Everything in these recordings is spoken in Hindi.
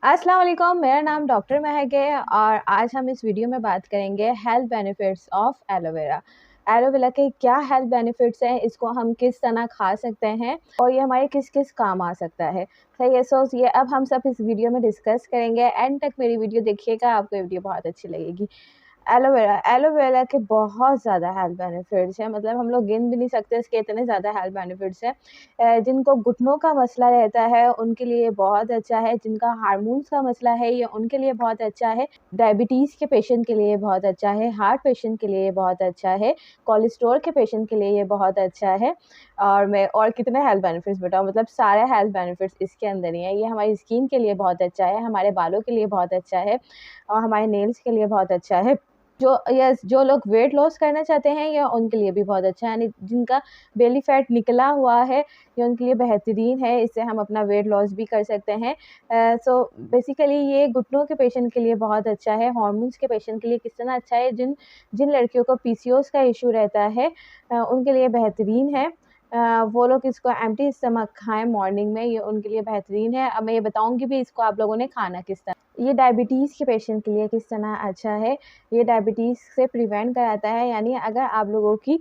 अस्सलाम वालेकुम, मेरा नाम डॉक्टर महक है और आज हम इस वीडियो में बात करेंगे health benefits of aloe vera. Aloe vera के क्या हेल्थ बेनिफिट्स हैं, इसको हम किस तरह खा सकते हैं और ये हमारे किस किस काम आ सकता है। सही है, सो ये अब हम सब इस वीडियो में डिस्कस करेंगे। एंड तक मेरी वीडियो देखिएगा, आपको ये वीडियो बहुत अच्छी लगेगी। एलोवेरा के बहुत ज़्यादा हेल्थ बेनिफिट्स हैं, मतलब हम लोग गिन भी नहीं सकते इसके इतने ज़्यादा हेल्थ बेनिफिट्स हैं। जिनको घुटनों का मसला रहता है उनके लिए बहुत अच्छा है, जिनका हार्मोन्स का मसला है ये उनके लिए बहुत अच्छा है, डायबिटीज़ के पेशेंट के लिए बहुत अच्छा है, हार्ट पेशेंट के लिए बहुत अच्छा है, कोलेस्ट्रॉल के पेशेंट के लिए ये बहुत अच्छा है। और मैं और कितने हेल्थ बेनिफिट्स बताऊँ, मतलब सारे हेल्थ बेनिफिट्स इसके अंदर ही हैं। ये हमारी स्किन के लिए बहुत अच्छा है, हमारे बालों के लिए बहुत अच्छा है और हमारे नेल्स के लिए बहुत अच्छा है। जो लोग वेट लॉस करना चाहते हैं या उनके लिए भी बहुत अच्छा है, यानी जिनका बेली फैट निकला हुआ है ये उनके लिए बेहतरीन है, इससे हम अपना वेट लॉस भी कर सकते हैं। सो बेसिकली ये घुटनों के पेशेंट के लिए बहुत अच्छा है, हार्मोन्स के पेशेंट के लिए किस तरह अच्छा है, जिन जिन लड़कियों को पीसीओएस का इशू रहता है उनके लिए बेहतरीन है। वो लोग इसको एम्प्टी स्टमक खाएँ मॉर्निंग में, ये उनके लिए बेहतरीन है। अब मैं ये बताऊँगी भी इसको आप लोगों ने खाना किस तरह। ये डायबिटीज़ के पेशेंट के लिए किस तरह अच्छा है, ये डायबिटीज़ से प्रिवेंट कराता है, यानी अगर आप लोगों की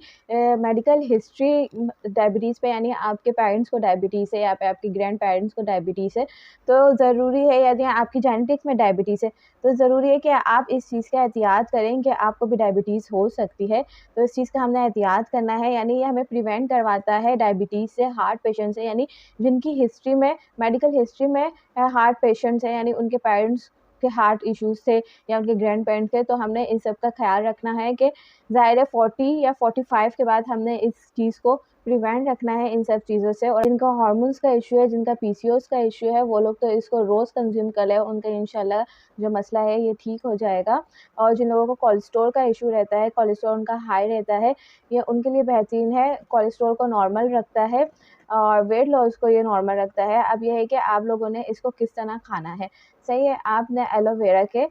मेडिकल हिस्ट्री डायबिटीज़ पे, यानी आपके पेरेंट्स को डायबिटीज़ है या फिर आपके ग्रैंड पेरेंट्स को डायबिटीज़ है, तो ज़रूरी है, यदि आपकी जेनेटिक्स में डायबिटीज़ है, तो ज़रूरी है कि आप इस चीज़ का एहतियात करें कि आपको भी डायबिटीज़ हो सकती है। तो इस चीज़ का हमने एहतियात करना है, यानी ये हमें प्रिवेंट करवाता है डायबिटीज़ से, हार्ट पेशेंट से, यानी जिनकी हिस्ट्री में मेडिकल हिस्ट्री में हार्ट पेशेंट्स हैं, यानी उनके पेरेंट्स के हार्ट इश्यूज़ थे या उनके ग्रैंड पेरेंट्स थे, तो हमने इन सब का ख़्याल रखना है कि ज़ाहिर है 40 या 45 के बाद हमने इस चीज़ को प्रिवेंट रखना है इन सब चीज़ों से। और जिनका हार्मोन्स का इश्यू है, जिनका पीसीओएस का इश्यू है, वो लोग तो इसको रोज़ कंज़्यूम कर लें, उनका इंशाल्लाह जो मसला है ये ठीक हो जाएगा। और जिन लोगों को कोलेस्ट्रॉल का इश्यू रहता है, कोलेस्ट्रॉल उनका हाई रहता है, ये उनके लिए बेहतरीन है, कोलेस्ट्रॉल को नॉर्मल रखता है और वेट लॉस को ये नॉर्मल रखता है। अब ये है कि आप लोगों ने इसको किस तरह खाना है। सही है, आपने एलोवेरा के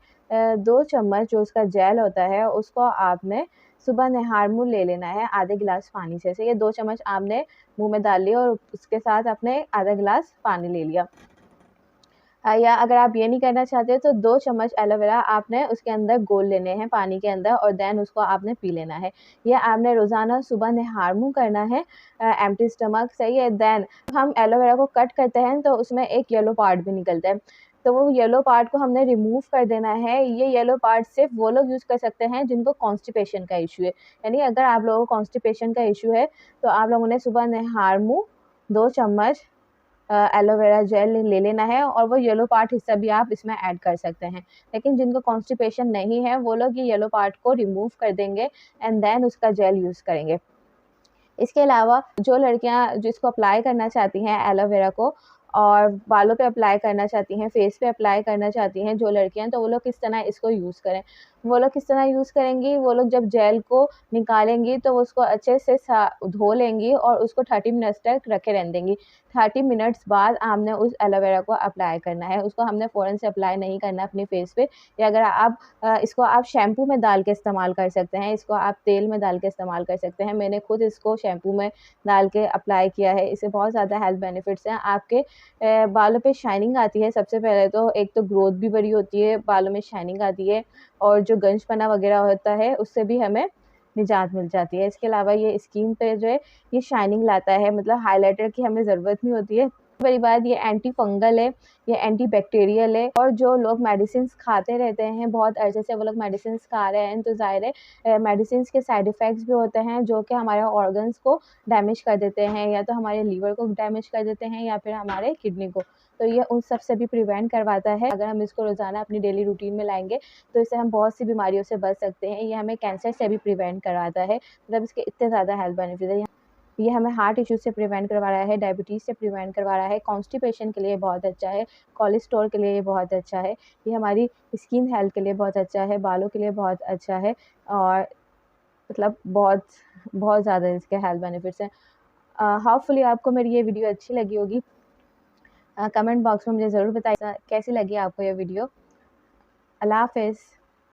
2 चम्मच जो उसका जेल होता है उसको आपने सुबह निहार मुँह ले लेना है आधे गिलास पानी से। सही है, 2 चम्मच आपने मुँह में डाल लिया और उसके साथ आपने आधा गिलास पानी ले लिया। या अगर आप ये नहीं करना चाहते तो 2 चम्मच एलोवेरा आपने उसके अंदर घोल लेने हैं पानी के अंदर और देन उसको आपने पी लेना है। ये आपने रोज़ाना सुबह निहार मुँह करना है एम्प्टी स्टमक। सही है, देन हम एलोवेरा को कट करते हैं तो उसमें एक येलो पार्ट भी निकलता है। तो वो येलो पार्ट को हमने रिमूव कर देना है। ये येलो पार्ट सिर्फ़ वो लोग यूज़ कर सकते हैं जिनको कॉन्स्टिपेशन का इश्यू है। यानी अगर आप लोगों को कॉन्स्टिपेशन का इश्यू है तो आप लोगों ने सुबह निहार मुँह 2 चम्मच एलोवेरा जेल ले लेना है और वो येलो पार्ट हिस्सा भी आप इसमें ऐड कर सकते हैं। लेकिन जिनको कॉन्स्टिपेशन नहीं है वो लोग ये येलो पार्ट को रिमूव कर देंगे एंड देन उसका जेल यूज़ करेंगे। इसके अलावा जो लड़कियाँ जिसको अप्लाई करना चाहती हैं एलोवेरा को और बालों पे अप्लाई करना चाहती हैं, फेस पे अप्लाई करना चाहती हैं जो लड़कियाँ, तो वो लोग किस तरह इसको यूज़ करें। वो लोग किस तरह यूज़ करेंगी, वो लोग जब जेल को निकालेंगी तो वो उसको अच्छे से धो लेंगी और उसको 30 मिनट्स तक रखे रहने देंगी। 30 मिनट्स बाद आपने उस एलोवेरा को अप्लाई करना है। उसको हमने फ़ौरन से अप्लाई नहीं करना अपने फेस पे, या अगर आप इसको आप शैम्पू में डाल के इस्तेमाल कर सकते हैं, इसको आप तेल में डाल के इस्तेमाल कर सकते हैं। मैंने खुद इसको शैम्पू में डाल के अप्लाई किया है, इससे बहुत ज़्यादा हेल्थ बेनिफिट्स हैं। आपके बालों पे शाइनिंग आती है, सबसे पहले तो एक तो ग्रोथ भी बड़ी होती है, बालों में शाइनिंग आती है और जो गंजपना वगैरह होता है उससे भी हमें निजात मिल जाती है। इसके अलावा ये स्किन पे जो है ये शाइनिंग लाता है, मतलब हाइलाइटर की हमें ज़रूरत नहीं होती है। बड़ी बात, ये एंटी फंगल है, ये एंटी बैक्टीरियल है। और जो लोग मेडिसिन्स खाते रहते हैं बहुत अरसे से, वो लोग मेडिसिन्स खा रहे हैं तो ज़ाहिर है मेडिसिन्स के साइड इफ़ेक्ट्स भी होते हैं जो कि हमारे ऑर्गन्स को डैमेज कर देते हैं, या तो हमारे लीवर को डैमेज कर देते हैं या फिर हमारे किडनी को। तो ये उन सब से भी प्रिवेंट करवाता है। अगर हम इसको रोज़ाना अपनी डेली रूटीन में लाएँगे तो इससे हम बहुत सी बीमारियों से बच सकते हैं। ये हमें कैंसर से भी प्रिवेंट करवाता है, मतलब इसके इतने ज़्यादा हेल्थ बेनिफिट है। ये हमें हार्ट इश्यूज़ से प्रिवेंट करवा रहा है, डायबिटीज़ से प्रिवेंट करवा रहा है, कॉन्स्टिपेशन के लिए बहुत अच्छा है, कोलेस्ट्रॉल के लिए ये बहुत अच्छा है, ये हमारी स्किन हेल्थ के लिए बहुत अच्छा है, बालों के लिए बहुत अच्छा है और मतलब बहुत बहुत ज़्यादा इसके हेल्थ बेनिफिट्स हैं। होपफुली आपको मेरी ये वीडियो अच्छी लगी होगी। कमेंट बॉक्स में मुझे ज़रूर बताइएगा कैसी लगी आपको ये वीडियो। अल्लाह हाफ़िज़।